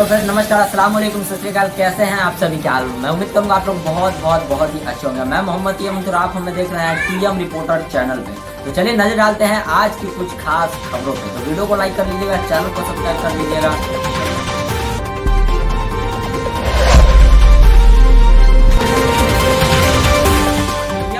Hello friends, नमस्कार, अस्सलाम वालेकुम, सत श्री अकाल। कैसे हैं आप सभी? क्या हाल? मैं उम्मीद करूंगा आप लोग बहुत ही अच्छे होंगे। मैं मोहम्मद टीएम और आप हमें देख रहे हैं टीएम रिपोर्टर चैनल पे। तो चलिए नजर डालते हैं आज की कुछ खास खबरों पे। तो वीडियो को लाइक कर लीजिएगा, चैनल को सब्सक्राइब कर लीजिएगा।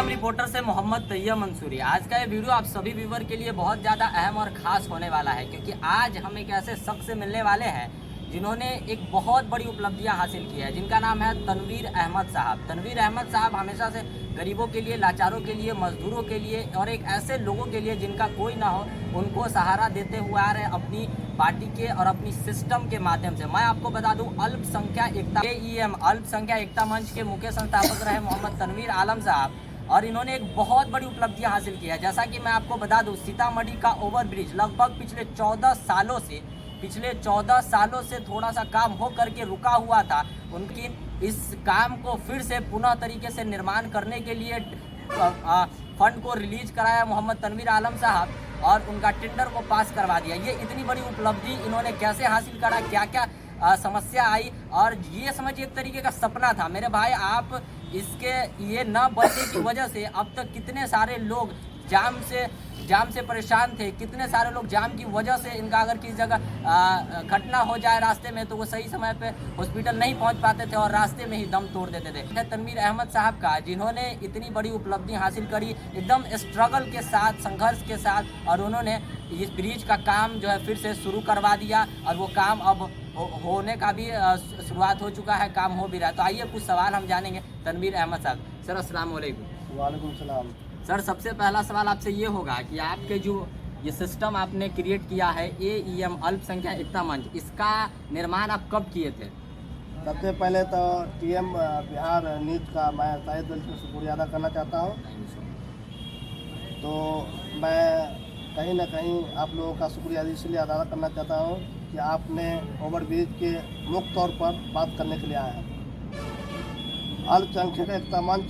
रिपोर्टर से मोहम्मद तैयब मंसूरी। आज का ये वीडियो आप सभी व्यूवर के लिए बहुत ज़्यादा अहम और ख़ास होने वाला है, क्योंकि आज हम एक ऐसे शख्स से मिलने वाले हैं जिन्होंने एक बहुत बड़ी उपलब्धियां हासिल की है, जिनका नाम है तनवीर अहमद साहब। तनवीर अहमद साहब हमेशा से गरीबों के लिए, लाचारों के लिए, मजदूरों के लिए और एक ऐसे लोगों के लिए जिनका कोई ना हो, उनको सहारा देते हुए आ रहे हैं अपनी पार्टी के और अपनी सिस्टम के माध्यम से। मैं आपको बता दूं, अल्पसंख्यक एकता AEM अल्पसंख्यक एकता मंच के मुख्य संस्थापक रहे मोहम्मद तनवीर आलम साहब, और इन्होंने एक बहुत बड़ी उपलब्धियां हासिल की है। जैसा कि मैं आपको बता दूं, सीतामढ़ी का ओवरब्रिज लगभग पिछले 14 सालों से थोड़ा सा काम हो करके रुका हुआ था। उनकी इस काम को फिर से पुनः तरीके से निर्माण करने के लिए फंड को रिलीज कराया मोहम्मद तनवीर आलम साहब और उनका टेंडर को पास करवा दिया। ये इतनी बड़ी उपलब्धि इन्होंने कैसे हासिल करा, क्या क्या समस्या आई, और ये समझिए एक तरीके का सपना था मेरे भाई। आप इसके ये न बनने की वजह से अब तक कितने सारे लोग जाम से परेशान थे, कितने सारे लोग जाम की वजह से इनका अगर किसी जगह घटना हो जाए रास्ते में तो वो सही समय पे हॉस्पिटल नहीं पहुंच पाते थे और रास्ते में ही दम तोड़ देते थे। तनवीर अहमद साहब का, जिन्होंने इतनी बड़ी उपलब्धि हासिल करी एकदम स्ट्रगल के साथ, संघर्ष के साथ, और उन्होंने इस ब्रिज का काम जो है फिर से शुरू करवा दिया और वो काम अब होने का भी शुरुआत हो चुका है, काम हो भी रहा है। तो आइए कुछ सवाल हम जानेंगे तनवीर अहमद साहब। सर अस्सलाम वालेकुम। वालेकुम सलाम। सर सबसे पहला सवाल आपसे ये होगा कि आपके जो ये सिस्टम आपने क्रिएट किया है AEM अल्पसंख्यक एकता मंच, इसका निर्माण आप कब किए थे? सबसे पहले तो TM बिहार न्यूज का मैं तहे दिल से शुक्रिया अदा करना चाहता हूँ। तो मैं कहीं ना कहीं आप लोगों का शुक्रिया इसलिए अदा करना चाहता हूँ कि आपने ओवरब्रिज के मुख्य तौर पर बात करने के लिए आया है। अल्पसंख्यक एकता मंच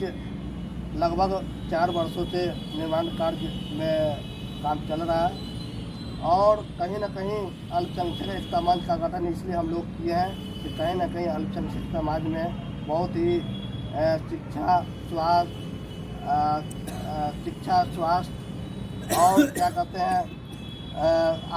लगभग 4 वर्षों से निर्माण कार्य में काम चल रहा है और कहीं ना कहीं अल्पसंख्यक एकता मंच का गठन इसलिए हम लोग किए हैं कि कहीं ना कहीं अल्पसंख्यक समाज में बहुत ही शिक्षा, स्वास्थ्य और क्या कहते हैं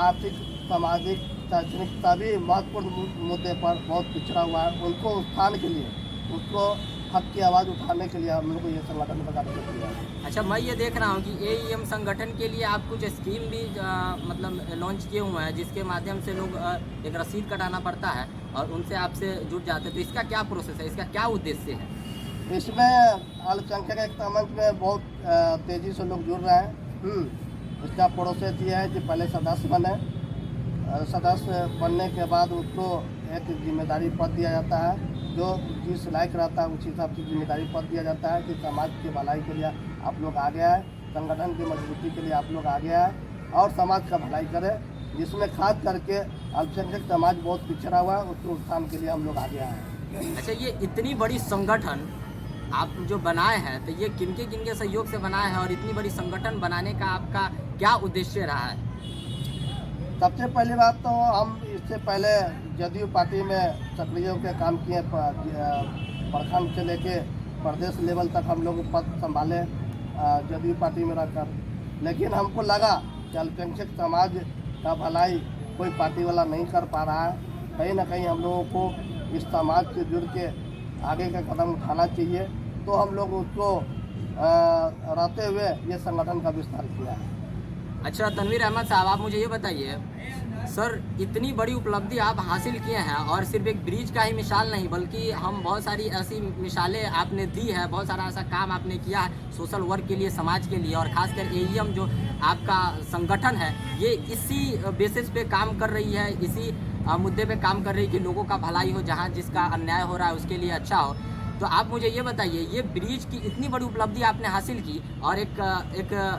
आर्थिक, सामाजिक, शैक्षणिक सभी महत्वपूर्ण मुद्दे पर बहुत पिछड़ा हुआ है। उनको उत्थान के लिए, उसको हक की आवाज़ उठाने के लिए हम लोग को ये संगठन का कार्य किया है। अच्छा, मैं ये देख रहा हूँ कि AEM संगठन के लिए आप कुछ स्कीम भी मतलब लॉन्च किए हुए हैं, जिसके माध्यम से लोग एक रसीद कटाना पड़ता है और उनसे आपसे जुड़ जाते हैं। तो इसका क्या प्रोसेस है, इसका क्या उद्देश्य है? इसमें अल्पसंख्यक एकता मंच में बहुत तेज़ी से लोग जुड़ रहे हैं। इसका प्रोसेस ये है कि पहले सदस्य बने, सदस्य बनने के बाद उसको एक जिम्मेदारी पद दिया जाता है, जो जिस लायक रहता है उसी हिसाब से जिम्मेदारी पद दिया जाता है कि समाज की भलाई के लिए आप लोग आगे आए, संगठन की मजबूती के लिए आप लोग आगे आए और समाज का भलाई करें, जिसमें खास करके अल्पसंख्यक समाज बहुत पिछड़ा हुआ है, उसके उत्थान के लिए हम लोग आगे आए हैं। अच्छा, ये इतनी बड़ी संगठन आप जो बनाए हैं, तो ये किनके सहयोग से बनाए हैं और इतनी बड़ी संगठन बनाने का आपका क्या उद्देश्य रहा है? सबसे पहली बात तो हम इससे पहले जदयू पार्टी में सक्रिय होकर काम किए, प्रखंड से लेके प्रदेश लेवल तक हम लोग पद संभाले जदयू पार्टी में रहकर। लेकिन हमको लगा कि अल्पसंख्यक समाज का भलाई कोई पार्टी वाला नहीं कर पा रहा है, कहीं ना कहीं हम लोगों को इस समाज से जुड़ के आगे का कदम उठाना चाहिए। तो हम लोग उसको रहते हुए ये संगठन का विस्तार किया है। अच्छा तनवीर अहमद साहब, आप मुझे ये बताइए, सर इतनी बड़ी उपलब्धि आप हासिल किए हैं और सिर्फ एक ब्रिज का ही मिसाल नहीं, बल्कि हम बहुत सारी ऐसी मिसालें आपने दी है, बहुत सारा ऐसा काम आपने किया है सोशल वर्क के लिए, समाज के लिए, और खासकर AEM जो आपका संगठन है ये इसी बेसिस पे काम कर रही है, इसी मुद्दे पे काम कर रही है कि लोगों का भलाई हो, जहाँ जिसका अन्याय हो रहा है उसके लिए अच्छा हो। तो आप मुझे ये बताइए, ये ब्रिज की इतनी बड़ी उपलब्धि आपने हासिल की और एक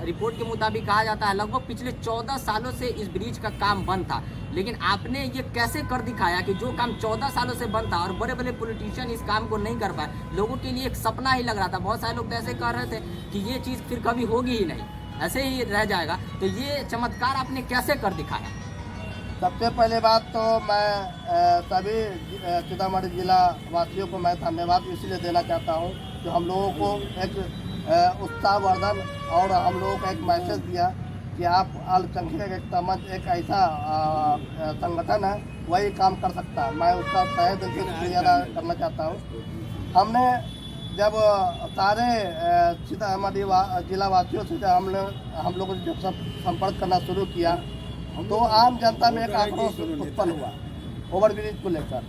रिपोर्ट के मुताबिक कहा जाता है लगभग पिछले 14 सालों से इस ब्रिज का काम बंद था, लेकिन आपने ये कैसे कर दिखाया कि जो काम 14 सालों से बंद था और बड़े बड़े पॉलिटिशियन इस काम को नहीं कर पाए, लोगों के लिए एक सपना ही लग रहा था। बहुत सारे लोग तो ऐसे कह रहे थे कि ये चीज़ फिर कभी होगी ही नहीं, ऐसे ही रह जाएगा। तो ये चमत्कार आपने कैसे कर दिखाया? सबसे पहले बात तो मैं सभी सीतामढ़ी जिला वासियों को मैं धन्यवाद इसलिए देना चाहता हूँ कि हम लोगों को एक उत्साहवर्धन और हम लोगों को एक मैसेज दिया कि आप अल्पसंख्यक एकता मंच एक ऐसा संगठन है वही काम कर सकता है। मैं उसका तहे दिल से शुक्रिया अदा करना चाहता हूँ। हमने जब सारे सीतामढ़ी जिला वासियों से जब हम लोगों ने जब संपर्क करना शुरू किया तो आम जनता में एक आक्रोश उत्पन्न हुआ ओवरब्रिज को लेकर।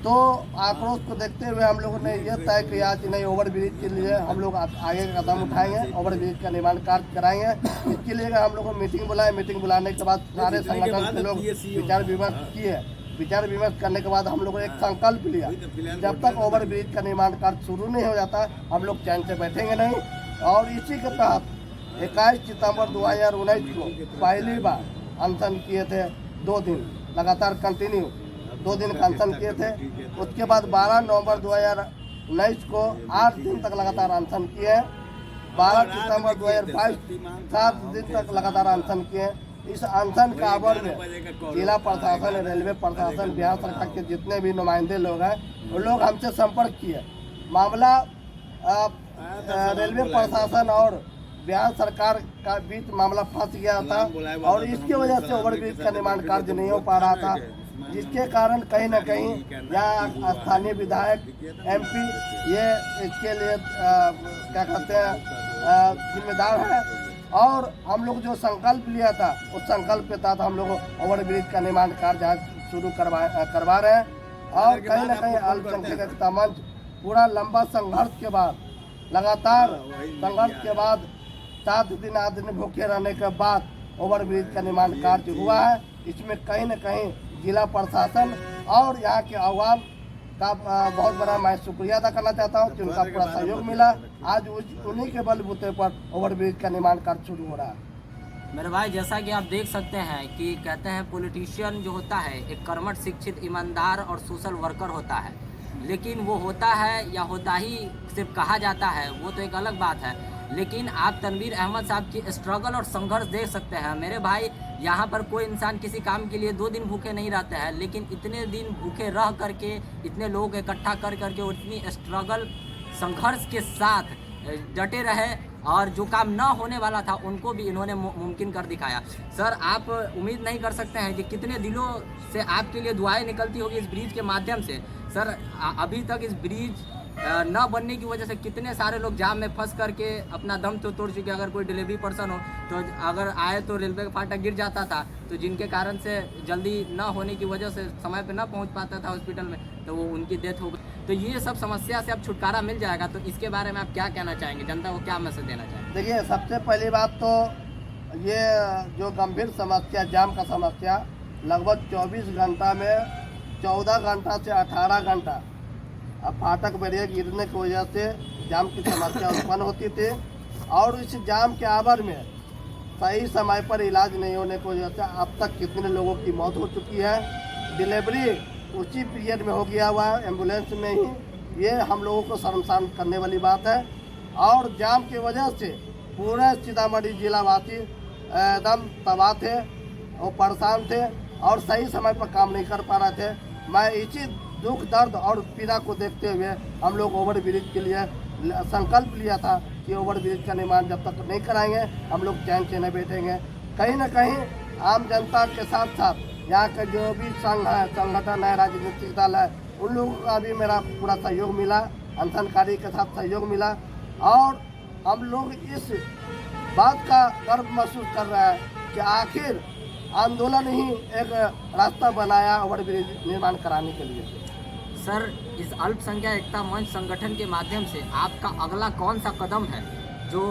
तो आक्रोश को देखते हुए हम लोगों ने यह तय किया कि नहीं, ओवरब्रिज के लिए हम लोग आगे का कदम उठाएंगे, ओवरब्रिज का निर्माण कार्य कराएंगे। इसके लिए हम लोग मीटिंग बुलाए। मीटिंग बुलाने के बाद सारे संगठन के लोग विचार विमर्श किए। विचार विमर्श करने के बाद हम लोगों ने एक संकल्प लिया, जब तक ओवरब्रिज का निर्माण कार्य शुरू नहीं हो जाता हम लोग चैन से बैठेंगे नहीं। और इसी के तहत 21 सितंबर 2019 को पहली बार अनशन किए थे। 2 दिन लगातार कंटिन्यू 2 दिन का अनशन किए थे। उसके बाद 12 नवंबर 2019 को 8 दिन तक लगातार अनशन किए। 12 सितंबर 2022 7 दिन तक लगातार अनशन किए। इस अनशन के आवर में जिला प्रशासन, रेलवे प्रशासन, बिहार सरकार के जितने भी नुमाइंदे लोग हैं उन लोग हमसे संपर्क किए। मामला रेलवे प्रशासन और बिहार सरकार का बीच मामला फंस गया था और इसकी वजह से ओवरब्रिज का निर्माण कार्य नहीं हो पा रहा था, जिसके कारण कहीं न कहीं यहाँ स्थानीय विधायक MP ये इसके लिए क्या कहते हैं जिम्मेदार है। और हम लोग जो संकल्प लिया था उस संकल्प के तहत हम लोग ओवरब्रिज का निर्माण कार्य शुरू करवा रहे हैं। और कहीं न कहीं अल्पसंख्यक एकता मंच पूरा लंबा संघर्ष के बाद, लगातार संघर्ष के बाद 7 दिन 8 दिन भूखे रहने के बाद ओवरब्रिज का निर्माण कार्य हुआ है। इसमें कहीं न कहीं जिला प्रशासन और यहाँ के आवाम का बहुत बड़ा मैं शुक्रिया अदा करना चाहता हूँ कि उनका पूरा सहयोग मिला। आज उन्हीं के बलबूते पर ओवरब्रिज का निर्माण कार्य शुरू हो रहा है। मेरे भाई, जैसा कि आप देख सकते हैं कि कहते हैं पॉलिटिशियन जो होता है एक कर्मठ, शिक्षित, ईमानदार और सोशल वर्कर होता है, लेकिन वो होता है या होता ही सिर्फ कहा जाता है वो तो एक अलग बात है। लेकिन आप तनवीर अहमद साहब की स्ट्रगल और संघर्ष देख सकते हैं। मेरे भाई, यहाँ पर कोई इंसान किसी काम के लिए 2 दिन भूखे नहीं रहते हैं, लेकिन इतने दिन भूखे रह करके, इतने लोग इकट्ठा कर करके और इतनी स्ट्रगल संघर्ष के साथ डटे रहे और जो काम न होने वाला था उनको भी इन्होंने मुमकिन कर दिखाया। सर, आप उम्मीद नहीं कर सकते हैं कि कितने दिनों से आपके लिए दुआएं निकलती होगी इस ब्रिज के माध्यम से। सर, अभी तक इस ब्रिज न बनने की वजह से कितने सारे लोग जाम में फंस करके अपना दम तो तोड़ चुके। अगर कोई डिलीवरी पर्सन हो तो अगर आए तो रेलवे का फाटक गिर जाता था, तो जिनके कारण से जल्दी न होने की वजह से समय पे न पहुंच पाता था हॉस्पिटल में, तो वो उनकी डेथ हो गई। तो ये सब समस्या से अब छुटकारा मिल जाएगा, तो इसके बारे में आप क्या कहना चाहेंगे, जनता को क्या मैसेज देना चाहेंगे? देखिए, सबसे पहली बात तो ये जो गंभीर समस्या जाम का समस्या लगभग 24 घंटा में 14 घंटा से 18 घंटा अब फाटक बैरियर गिरने की वजह से जाम की समस्या उत्पन्न होती थी। और इस जाम के आवर में सही समय पर इलाज नहीं होने की वजह से अब तक कितने लोगों की मौत हो चुकी है। डिलीवरी उसी पीरियड में हो गया हुआ है, एम्बुलेंस में ही। ये हम लोगों को शर्मसार करने वाली बात है। और जाम की वजह से पूरे सीतामढ़ी जिला वासी एकदम तबाह थे और परेशान थे और सही समय पर काम नहीं कर पा रहे थे। मैं इसी दुख, दर्द और पीड़ा को देखते हुए हम लोग ओवरब्रिज के लिए संकल्प लिया था कि ओवरब्रिज का निर्माण जब तक नहीं कराएंगे हम लोग चैन से नहीं बैठेंगे। कहीं न कहीं आम जनता के साथ साथ यहाँ के जो भी संघ है, संगठन है, राजनीतिक दल है, उन लोगों का भी मेरा पूरा सहयोग मिला, अनशनकारी के साथ सहयोग मिला। और हम लोग इस बात का गर्व महसूस कर रहे हैं कि आखिर आंदोलन ही एक रास्ता बनाया ओवरब्रिज निर्माण कराने के लिए। सर, इस अल्पसंख्यक एकता मंच संगठन के माध्यम से आपका अगला कौन सा कदम है जो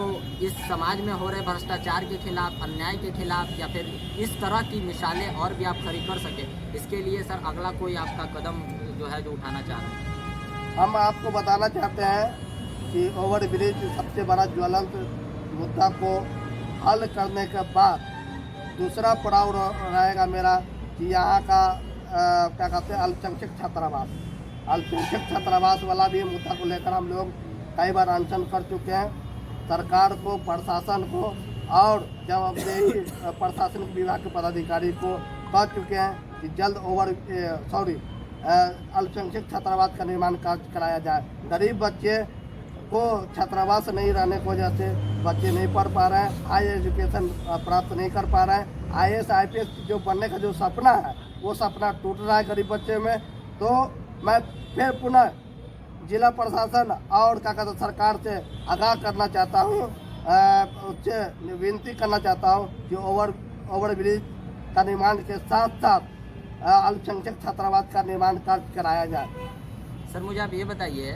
इस समाज में हो रहे भ्रष्टाचार के खिलाफ, अन्याय के खिलाफ, या फिर इस तरह की मिसालें और भी आप खड़ी कर सके, इसके लिए सर अगला कोई आपका कदम जो है जो उठाना चाह रहे हैं? हम आपको बताना चाहते हैं कि ओवरब्रिज सबसे बड़ा ज्वलंत मुद्दा को हल करने के बाद दूसरा पड़ाव रहेगा मेरा कि यहाँ का क्या कहते हैं अल्पसंख्यक छात्रावास वाला भी मुद्दा को लेकर हम लोग कई बार अनशन कर चुके हैं। सरकार को, प्रशासन को और जवाबदेही प्रशासनिक विभाग के पदाधिकारी को कह चुके हैं कि जल्द अल्पसंख्यक छात्रावास का निर्माण कार्य कराया जाए। गरीब बच्चे को छात्रावास नहीं रहने की वजह से बच्चे नहीं पढ़ पा रहे हैं, हाई एजुकेशन प्राप्त नहीं कर पा रहे हैं। IAS IPS जो बनने का जो सपना है वो सपना टूट रहा है गरीब बच्चे में। तो मैं फिर पुनः जिला प्रशासन और क्या कहते सरकार से आगाह करना चाहता हूँ, उससे विनती करना चाहता हूँ कि ओवर ब्रिज का निर्माण के साथ साथ अल्पसंख्यक छात्रावास का निर्माण कार्य कराया जाए। सर मुझे आप ये बताइए,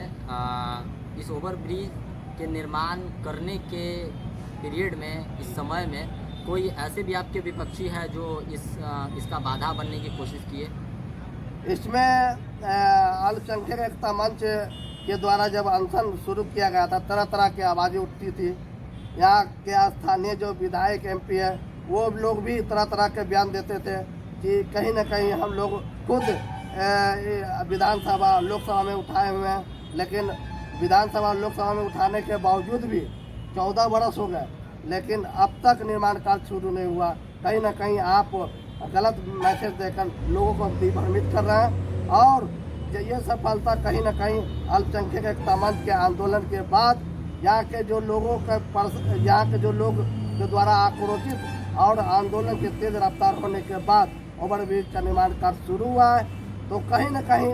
इस ओवर ब्रिज के निर्माण करने के पीरियड में, इस समय में कोई ऐसे भी आपके विपक्षी है जो इसका बाधा बनने की कोशिश किए? इसमें अल्पसंख्यक एकता मंच के द्वारा जब अनशन शुरू किया गया था, तरह तरह की आवाज़ें उठती थी। यहाँ के स्थानीय जो विधायक MP है वो लोग भी तरह तरह के बयान देते थे कि कहीं ना कहीं हम लोग खुद विधानसभा लोकसभा में उठाए हुए हैं, लेकिन विधानसभा लोकसभा में उठाने के बावजूद भी 14 बरस हो गए, लेकिन अब तक निर्माण कार्य शुरू नहीं हुआ। कहीं ना कहीं आप गलत मैसेज देकर लोगों को दिग्भ्रमित कर रहे हैं और ये सफलता कहीं ना कहीं अल्पसंख्यक एकता मंच के आंदोलन के बाद यहाँ के जो लोगों के द्वारा आक्रोशित और आंदोलन के तेज रफ्तार होने के बाद ओवरब्रिज का निर्माण कार्य शुरू हुआ है। तो कहीं ना कहीं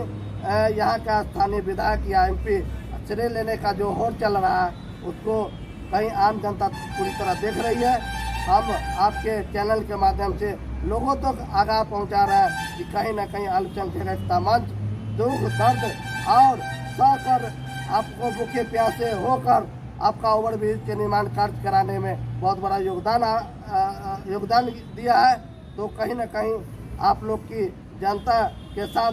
यहाँ का स्थानीय विधायक या MP श्रेय लेने का जो होड़ चल रहा है उसको कहीं आम जनता पूरी तरह देख रही है। हम आपके चैनल के माध्यम से लोगों तक आगाह पहुंचा रहे हैं कि कहीं ना कहीं अल्पसंख्यक एकता मंच दुख दर्द और सहकर आपको भूखे प्यासे होकर आपका ओवरब्रिज के निर्माण कार्य कराने में बहुत बड़ा योगदान दिया है। तो कहीं ना कहीं आप लोग की जनता के साथ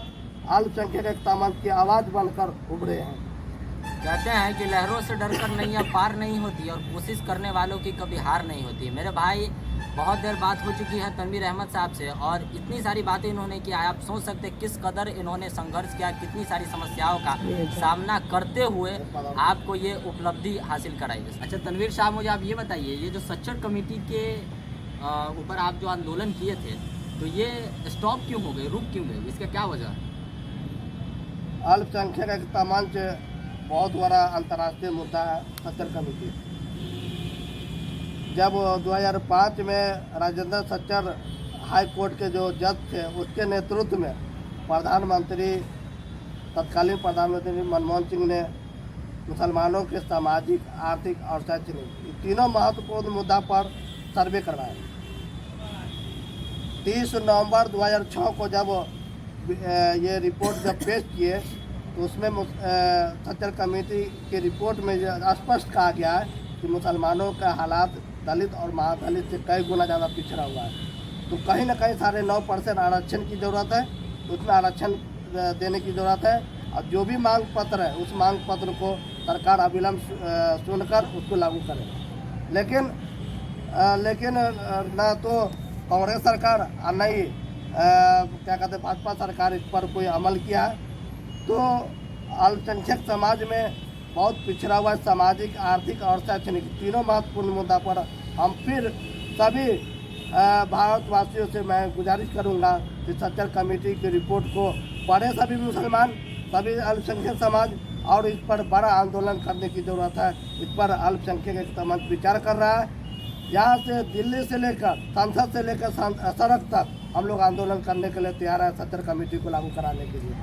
अल्पसंख्यक एकता मंच की आवाज़ बनकर उभरे हैं। कहते हैं कि लहरों से डरकर नैया पार नहीं होती और कोशिश करने वालों की कभी हार नहीं होती। मेरे भाई, बहुत देर बात हो चुकी है तनवीर अहमद साहब से और इतनी सारी बातें इन्होंने की, आप सोच सकते हैं किस कदर इन्होंने संघर्ष किया, कितनी सारी समस्याओं का सामना करते हुए आपको ये उपलब्धि हासिल कराई। अच्छा तनवीर साहब, मुझे आप ये बताइए, ये जो सच्चर कमेटी के ऊपर आप जो आंदोलन किए थे तो ये स्टॉप क्यों हो गए, रुक क्यों गए, इसका क्या वजह है? अल्पसंख्यक एकता मंच बहुत बड़ा अंतर्राष्ट्रीय मुद्दा है। सच्चर कमेटी जब 2005 में राजेंद्र सच्चर हाई कोर्ट के जो जज थे उसके नेतृत्व में तत्कालीन प्रधानमंत्री मनमोहन सिंह ने मुसलमानों के सामाजिक, आर्थिक और शैक्षणिक तीनों महत्वपूर्ण मुद्दा पर सर्वे करवाया। 30 नवंबर 2006 को जब ये रिपोर्ट जब पेश किए तो उसमें सच्चर कमेटी की रिपोर्ट में स्पष्ट कहा गया है कि मुसलमानों का हालात दलित और महादलित से कई गुना ज़्यादा पिछड़ा हुआ है। तो कहीं ना कहीं 9.5% आरक्षण की ज़रूरत है, उतना आरक्षण देने की ज़रूरत है। और जो भी मांग पत्र है उस मांग पत्र को सरकार अविलंब सुनकर उसको लागू करे। लेकिन न तो कांग्रेस सरकार और न ही क्या कहते हैं भाजपा सरकार इस पर कोई अमल किया है। तो अल्पसंख्यक समाज में बहुत पिछड़ा हुआ सामाजिक, आर्थिक और शैक्षणिक तीनों महत्वपूर्ण मुद्दा पर हम फिर सभी भारतवासियों से मैं गुजारिश करूंगा कि सच्चर कमेटी की रिपोर्ट को पढ़े सभी मुसलमान, सभी अल्पसंख्यक समाज और इस पर बड़ा आंदोलन करने की ज़रूरत है। इस पर अल्पसंख्यक एकता मंच विचार कर रहा है। यहाँ से दिल्ली से लेकर संसद से लेकर सड़क तक हम लोग आंदोलन करने के लिए तैयार है सच्चर कमेटी को लागू कराने के लिए।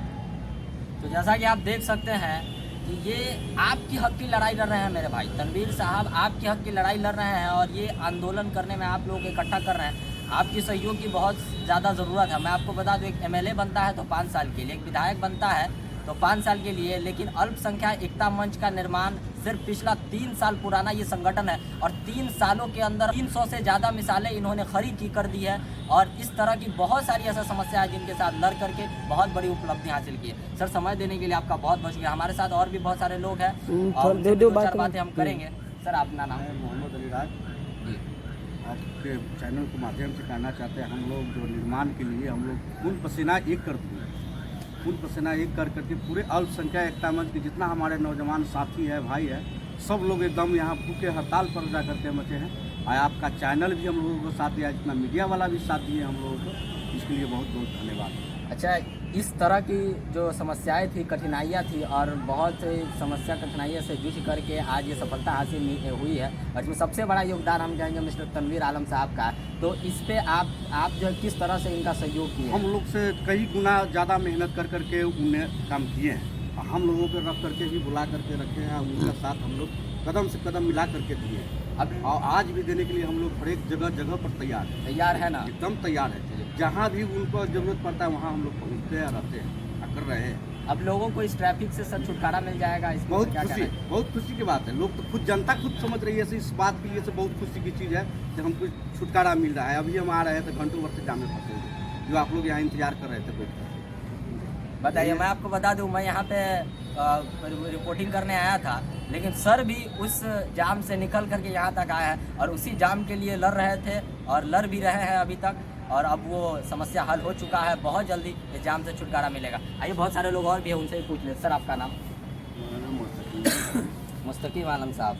तो जैसा कि आप देख सकते हैं कि ये आपकी हक की लड़ाई लड़ रहे हैं मेरे भाई तनवीर साहब, आपकी हक की लड़ाई लड़ रहे हैं और ये आंदोलन करने में आप लोग इकट्ठा कर रहे हैं। आपकी सहयोग की बहुत ज़्यादा ज़रूरत है। मैं आपको बता दूं, एक MLA बनता है तो 5 साल के लिए, एक विधायक बनता है तो 5 साल के लिए, लेकिन अल्पसंख्यक एकता मंच का निर्माण सिर्फ पिछला 3 साल पुराना ये संगठन है और 3 सालों के अंदर 300 से ज़्यादा मिसालें इन्होंने खड़ी की कर दी है और इस तरह की बहुत सारी ऐसा समस्या है जिनके साथ लड़ करके बहुत बड़ी उपलब्धि हासिल की है। सर, समय देने के लिए आपका बहुत बहुत शुक्रिया। हमारे साथ और भी बहुत सारे लोग हैं और 2-4 बातें हम करेंगे। सर, अपना नाम? मोहम्मद अली राज। आपके चैनल के माध्यम से कहना चाहते हैं, हम लोग जो निर्माण के लिए हम लोग खून पसीना एक कर दिए, खून पसीना एक कर करके पूरे अल्पसंख्यक एकता मंच के जितना हमारे नौजवान साथी है, भाई है, सब लोग एकदम यहाँ भूखे हड़ताल पर जा करके मचे हैं। और आपका चैनल भी हम लोगों को साथ दिया, जितना मीडिया वाला भी साथ दिए हम लोगों को। इस उसके लिए बहुत बहुत धन्यवाद। अच्छा, इस तरह की जो समस्याएं थी, कठिनाइयाँ थी और बहुत समस्या कठिनाइयों से जूझ करके आज ये सफलता हासिल हुई है और इसमें सबसे बड़ा योगदान हम कहेंगे मिस्टर तनवीर आलम साहब का। तो इस पे आप जो है किस तरह से इनका सहयोग किए? हम लोग से कई गुना ज़्यादा मेहनत कर करके उन्हें काम किए हैं। हम लोगों को रख करके ही बुला करके रखे हैं, उनका साथ हम लोग कदम से कदम मिला करके दिए हैं। अब और आज भी देने के लिए हम लोग हर एक जगह पर तैयार है ना? एकदम तैयार है। जहाँ भी उनको ज़रूरत पड़ता है वहाँ हम लोग पहुँचते हैं, रहते हैं और कर रहे हैं। अब लोगों को इस ट्रैफिक से सर छुटकारा मिल जाएगा, इसमें बहुत खुशी की बात है। लोग तो खुद जनता खुद समझ रही है, इस बात के लिए से बहुत खुशी की चीज़ है कि हमको छुटकारा मिल रहा है। अभी हम आ रहे थे, घंटों भर से जाम में फंसे हुए, जो आप लोग यहाँ इंतजार कर रहे थे बैठ कर। बताइए, मैं आपको बता दूं, मैं यहाँ पे रिपोर्टिंग करने आया था, लेकिन सर भी उस जाम से निकल करके यहाँ तक आया है और उसी जाम के लिए लड़ रहे थे और लड़ भी रहे हैं अभी तक, और अब वो समस्या हल हो चुका है। बहुत जल्दी इस जाम से छुटकारा मिलेगा। आइए, बहुत सारे लोग और भी हैं, उनसे भी पूछ ले। सर, आपका नाम? मुस्तकीम आलम साहब।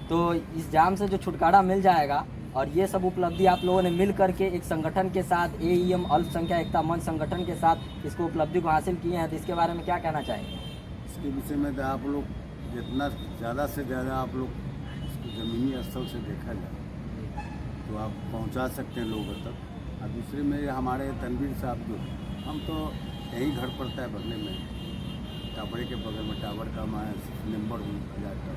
तो इस जाम से जो छुटकारा मिल जाएगा और ये सब उपलब्धि आप लोगों ने मिल करके एक संगठन के साथ, AEM अल्पसंख्यक एकता मंच संगठन के साथ इसको उपलब्धि को हासिल किए हैं, तो इसके बारे में क्या कहना चाहेंगे? इसके विषय में तो आप लोग जितना ज़्यादा से ज़्यादा आप लोग इसको ज़मीनी स्थल से देखा जाए तो आप पहुंचा सकते हैं लोगों तक। और दूसरे में हमारे तनवीर साहब जो, हम तो यहीं घर पड़ता है बगले में, टावरे के बगल में, टावर का मैं मेम्बर हूँ 1000 का।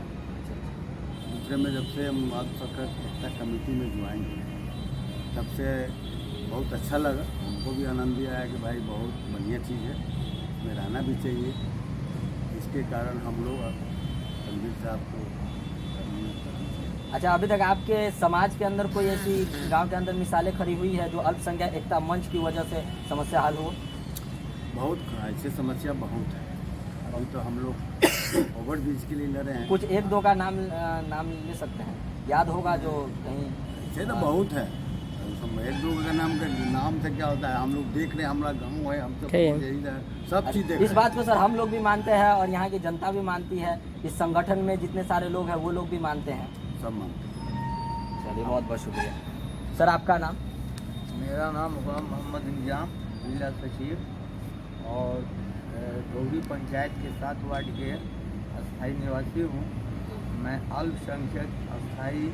दूसरे में जब से हम अल्पसंख्यक एकता कमेटी में ज्वाइन हुए तब से बहुत अच्छा लगा, हमको भी आनंद भी आया कि भाई बहुत बढ़िया चीज़ है, इसमें रहना भी चाहिए। इसके कारण हम लोग तनवीर साहब को। अच्छा, अभी तक आपके समाज के अंदर कोई ऐसी गांव के अंदर मिसालें खड़ी हुई है जो अल्पसंख्यक एकता मंच की वजह से समस्या हल हो? बहुत ऐसे समस्या बहुत है। अभी तो हम लोग ओवरब्रिज के लिए लड़े हैं। कुछ एक दो का नाम ले सकते हैं, याद होगा जो कहीं? ऐसे तो बहुत है, एक दो का नाम से क्या होता है, हम लोग देख रहे हैं, हमारा गाँव है, हम सब यही सब चीज़ देख। इस बात को सर हम लोग भी मानते हैं और यहाँ की जनता भी मानती है, इस संगठन में जितने सारे लोग हैं वो लोग भी मानते हैं, सब मानते हैं। चलिए, बहुत बहुत शुक्रिया। सर, आपका नाम? मेरा नाम गुलाम मोहम्मद इंजाम, जिला सचिव और गौरी पंचायत के 7 वार्ड के अस्थाई निवासी हूँ। मैं अल्पसंख्यक अस्थाई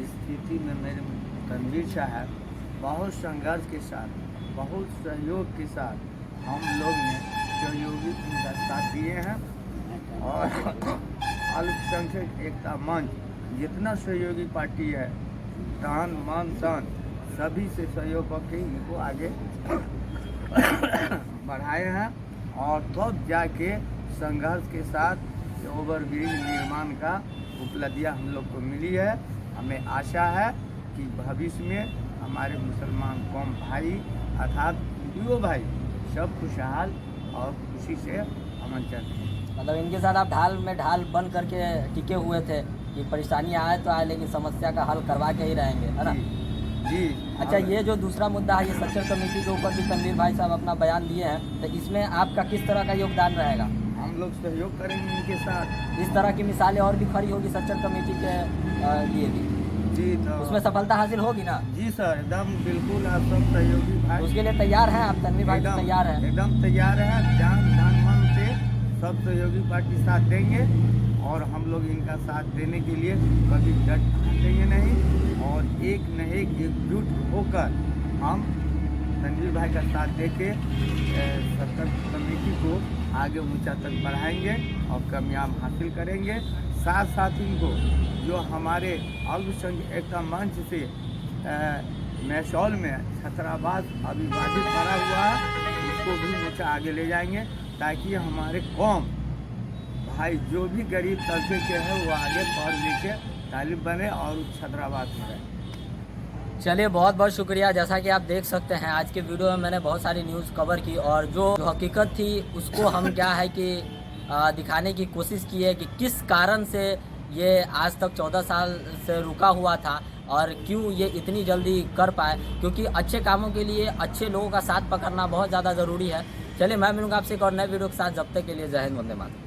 स्थिति में मेरे तनवीर साहब बहुत संघर्ष के साथ, बहुत सहयोग के साथ हम लोग ने सहयोगी उनका साथ दिए हैं और अल्पसंख्यक एकता मंच जितना सहयोगी पार्टी है, दान मान धन सभी से सहयोग करके इनको आगे बढ़ाए हैं और तब जाके संघर्ष के साथ ओवरब्रिज निर्माण का उपलब्धियाँ हम लोग को मिली है। हमें आशा है कि भविष्य में हमारे मुसलमान कौम भाई अर्थात हिंदुओं भाई सब खुशहाल और खुशी से अमन चलते हैं। मतलब इनके साथ आप ढाल में ढाल बन करके टिके हुए थे कि परेशानियाँ आए तो आए, लेकिन समस्या का हल करवा के ही रहेंगे, है ना? जी। अच्छा, ये जो दूसरा मुद्दा है, ये सच्चर कमेटी के ऊपर भी तनवीर भाई साहब अपना बयान दिए हैं, तो इसमें आपका किस तरह का योगदान रहेगा? हम लोग सहयोग करेंगे इनके साथ। इस तरह की मिसालें और भी खड़ी होगी सच्चर कमेटी के लिए भी? जी, तो उसमें सफलता हासिल होगी ना? जी सर, एकदम बिल्कुल। आप सब सहयोगी भाई उसके लिए तैयार हैं आप? तनवीर भाई एकदम तैयार है? एकदम तैयार है। जान मन से सब सहयोगी पार्टी साथ देंगे और हम लोग इनका साथ देने के लिए कभी डट देंगे नहीं और एक न एक एकजुट होकर हम तनवीर भाई का साथ देके सतर्क कमेटी को आगे ऊंचा तक बढ़ाएंगे और कामयाब हासिल करेंगे। साथ साथ इनको जो हमारे अल्पसंख्यक एकता मंच से मैसौल में छतराबाद अविभाजित पड़ा हुआ है, उसको भी ऊंचा आगे ले जाएंगे ताकि हमारे कौम भाई जो भी गरीब तबके के हैं वो आगे पढ़ लिख के तालिब बने और छतराबाद में रहे। चलिए, बहुत बहुत शुक्रिया। जैसा कि आप देख सकते हैं, आज के वीडियो में मैंने बहुत सारी न्यूज़ कवर की और जो हकीकत थी उसको हम क्या है कि दिखाने की कोशिश की है कि किस कारण से ये आज तक 14 साल से रुका हुआ था और क्यों ये इतनी जल्दी कर पाए, क्योंकि अच्छे कामों के लिए अच्छे लोगों का साथ पकड़ना बहुत ज़्यादा ज़रूरी है। चलिए, मैं मिलूंगा आपसे एक और नए वीडियो के साथ। जब तक के लिए जय हिंद, वंदे मातरम।